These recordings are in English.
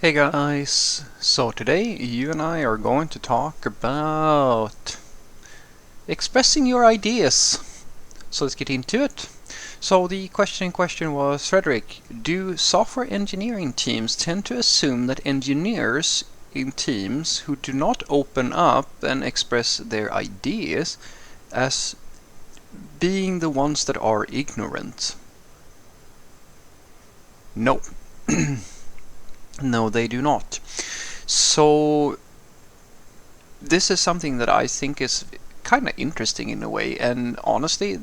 Hey guys, so today you and I are going to talk about expressing your ideas. So let's get into it. So the question in question was, Frederick, do software engineering teams tend to assume that engineers in teams who do not open up and express their ideas as being the ones that are ignorant? No. No, they do not. So this is something that I think is kind of interesting in a way, and honestly,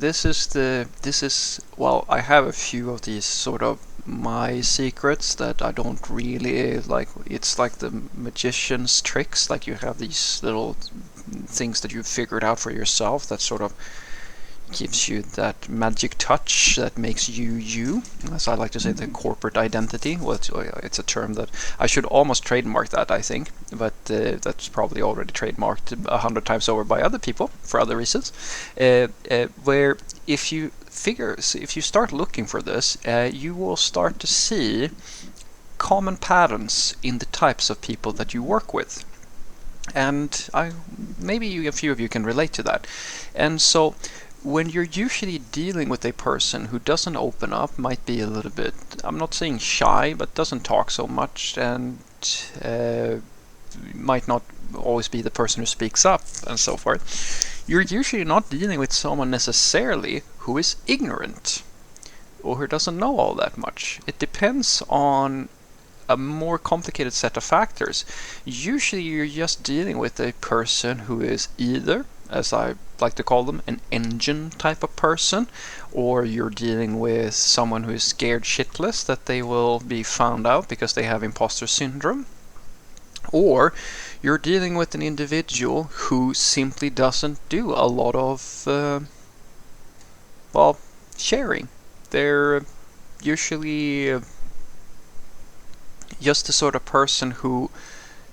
well, I have a few of these sort of my secrets that I don't really like. It's like the magician's tricks, like you have these little things that you figured out for yourself that sort of gives you that magic touch that makes you you, as I like to say, the corporate identity. Well, it's a term that I should almost trademark that, I think, but that's probably already trademarked 100 times over by other people for other reasons. Where if you start looking for this, you will start to see common patterns in the types of people that you work with. And maybe a few of you can relate to that. And so when you're usually dealing with a person who doesn't open up, might be a little bit, I'm not saying shy, but doesn't talk so much, and might not always be the person who speaks up and so forth, you're usually not dealing with someone necessarily who is ignorant or who doesn't know all that much. It depends on a more complicated set of factors. Usually you're just dealing with a person who is either, as I like to call them, an engine type of person, or you're dealing with someone who is scared shitless that they will be found out because they have imposter syndrome, or you're dealing with an individual who simply doesn't do a lot of, well, sharing. They're usually just the sort of person who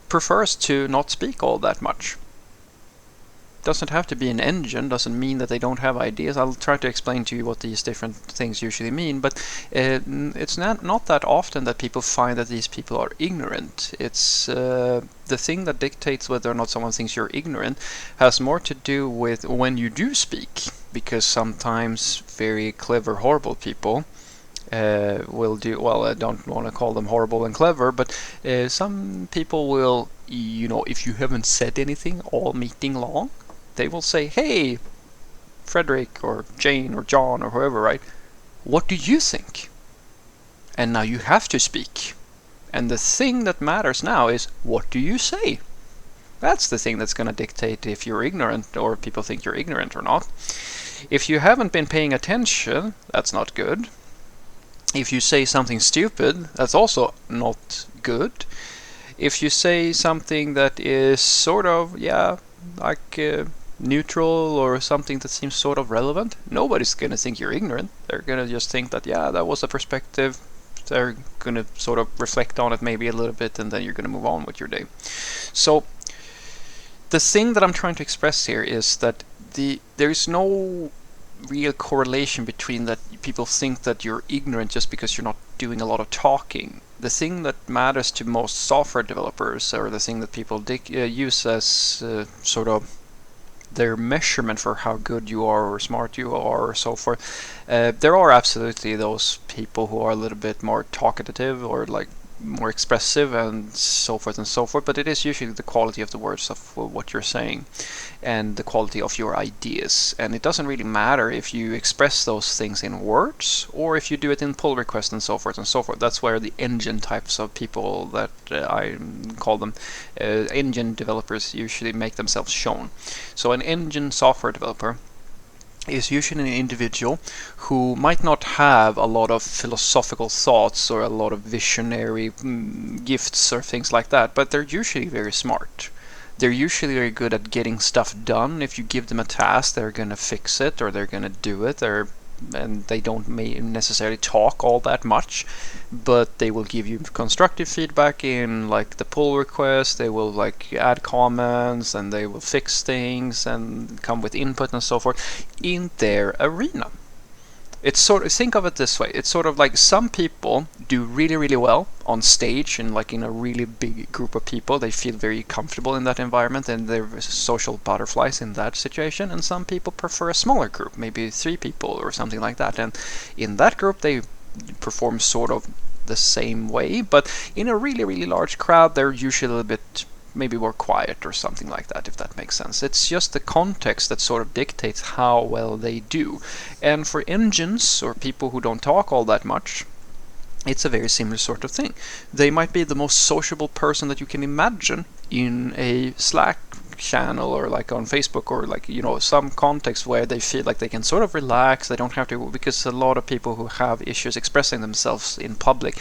prefers to not speak all that much. Doesn't have to be an engine, doesn't mean that they don't have ideas. I'll try to explain to you what these different things usually mean, but it's not that often that people find that these people are ignorant. It's the thing that dictates whether or not someone thinks you're ignorant has more to do with when you do speak, because sometimes very clever, horrible people will do, well, I don't want to call them horrible and clever, but some people will, if you haven't said anything all meeting long, they will say, hey, Frederick or Jane or John or whoever, right? What do you think? And now you have to speak. And the thing that matters now is, what do you say? That's the thing that's going to dictate if you're ignorant or people think you're ignorant or not. If you haven't been paying attention, that's not good. If you say something stupid, that's also not good. If you say something that is sort of, like neutral or something that seems sort of relevant, nobody's going to think you're ignorant. They're going to just think that, that was a perspective. They're going to sort of reflect on it maybe a little bit, and then you're going to move on with your day. So the thing that I'm trying to express here is that there is no real correlation between that people think that you're ignorant just because you're not doing a lot of talking. The thing that matters to most software developers, or the thing that people use as sort of their measurement for how good you are or smart you are or so forth, there are absolutely those people who are a little bit more talkative or like more expressive and so forth, but it is usually the quality of the words of what you're saying and the quality of your ideas. And it doesn't really matter if you express those things in words or if you do it in pull requests and so forth. That's where the engine types of people that I call them engine developers usually make themselves shown. So an engine software developer is usually an individual who might not have a lot of philosophical thoughts or a lot of visionary gifts or things like that, but they're usually very smart. They're usually very good at getting stuff done. If you give them a task, they're going to fix it or they're going to do it. And they don't necessarily talk all that much, but they will give you constructive feedback in like the pull request. They will like add comments and they will fix things and come with input and so forth in their arena. It's sort of, think of it this way. It's sort of like some people do really, really well on stage and like in a really big group of people. They feel very comfortable in that environment and they're social butterflies in that situation. And some people prefer a smaller group, maybe 3 people or something like that. And in that group, they perform sort of the same way. But in a really, really large crowd, they're usually a little bit maybe more quiet or something like that, if that makes sense. It's just the context that sort of dictates how well they do. And for engines or people who don't talk all that much, it's a very similar sort of thing. They might be the most sociable person that you can imagine in a Slack channel or like on Facebook or like, you know, some context where they feel like they can sort of relax. They don't have to, because a lot of people who have issues expressing themselves in public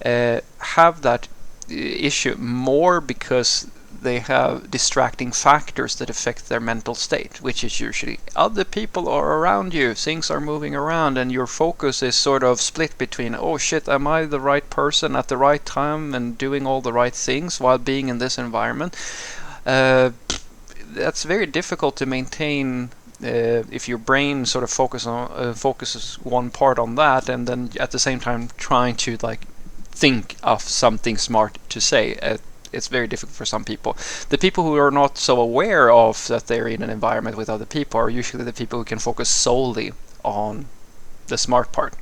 have that issue more because they have distracting factors that affect their mental state, which is usually other people are around you, things are moving around, and your focus is sort of split between, oh shit, am I the right person at the right time and doing all the right things while being in this environment? That's very difficult to maintain if your brain sort of focuses one part on that and then at the same time trying to like think of something smart to say. It's very difficult for some people. The people who are not so aware of that they're in an environment with other people are usually the people who can focus solely on the smart part.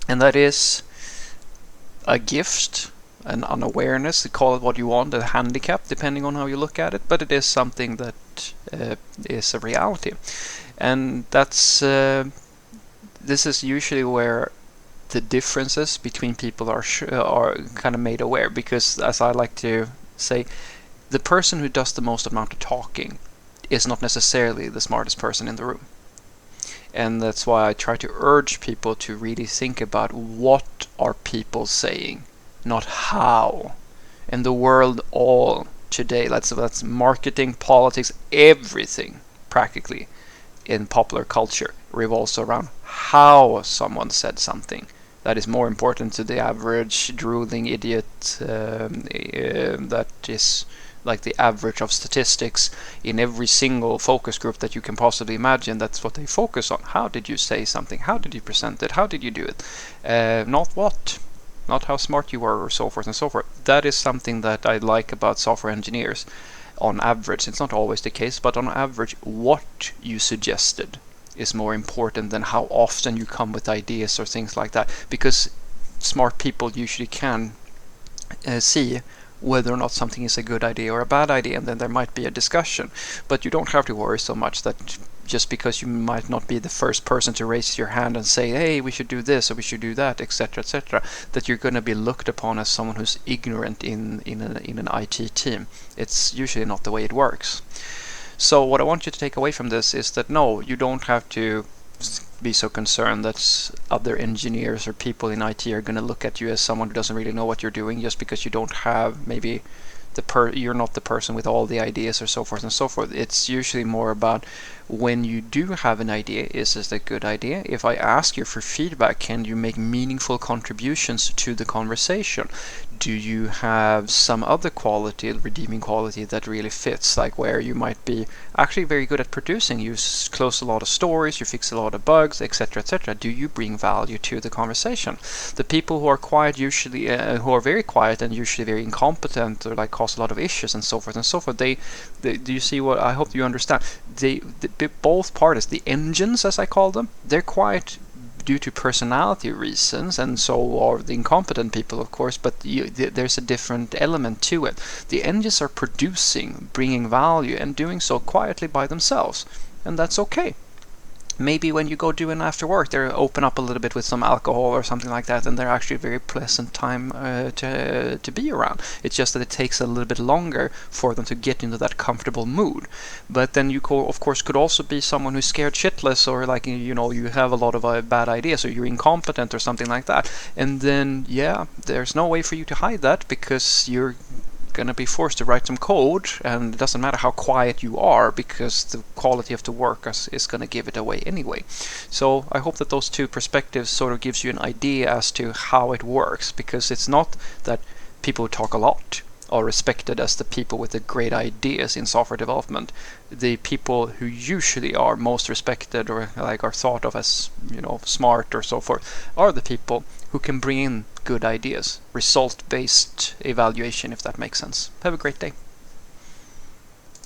And that is a gift, an unawareness, call it what you want, a handicap, depending on how you look at it, but it is something that is a reality. And that's this is usually where the differences between people are kind of made aware, because as I like to say, the person who does the most amount of talking is not necessarily the smartest person in the room. And that's why I try to urge people to really think about what are people saying, not how. And the world all today, that's marketing, politics, everything practically in popular culture revolves around how someone said something. That is more important to the average drooling idiot that is like the average of statistics in every single focus group that you can possibly imagine. That's what they focus on. How did you say something? How did you present it? How did you do it? Not what. Not how smart you were or so forth and so forth. That is something that I like about software engineers. On average, it's not always the case, but on average, what you suggested is more important than how often you come with ideas or things like that, because smart people usually can see whether or not something is a good idea or a bad idea, and then there might be a discussion. But you don't have to worry so much that just because you might not be the first person to raise your hand and say, hey, we should do this or we should do that, etc., that you're going to be looked upon as someone who's ignorant in an IT team. It's usually not the way it works. So what I want you to take away from this is that no, you don't have to be so concerned that other engineers or people in IT are going to look at you as someone who doesn't really know what you're doing just because you don't have maybe you're not the person with all the ideas or so forth and so forth. It's usually more about when you do have an idea, is this a good idea? If I ask you for feedback, can you make meaningful contributions to the conversation? Do you have some other quality, redeeming quality that really fits, like where you might be actually very good at producing, you close a lot of stories, you fix a lot of bugs, etc., etc. Do you bring value to the conversation? The people who are quiet usually, who are very quiet and usually very incompetent or like cause a lot of issues and so forth and so forth, they do you see what I hope you understand? Both parties, the engines as I call them, they're quiet due to personality reasons, and so are the incompetent people, of course, but there's a different element to it. The engines are producing, bringing value, and doing so quietly by themselves, and that's okay. Maybe when you go do an after work, they open up a little bit with some alcohol or something like that, and they're actually a very pleasant time to be around. It's just that it takes a little bit longer for them to get into that comfortable mood. But then you of course could also be someone who's scared shitless, or like you have a lot of bad ideas, or you're incompetent or something like that. And then there's no way for you to hide that, because you're going to be forced to write some code, and it doesn't matter how quiet you are because the quality of the work is going to give it away anyway. So I hope that those two perspectives sort of gives you an idea as to how it works, because it's not that people talk a lot are respected as the people with the great ideas in software development. The people who usually are most respected or like are thought of as, smart or so forth, are the people who can bring in good ideas. Result-based evaluation, if that makes sense. Have a great day.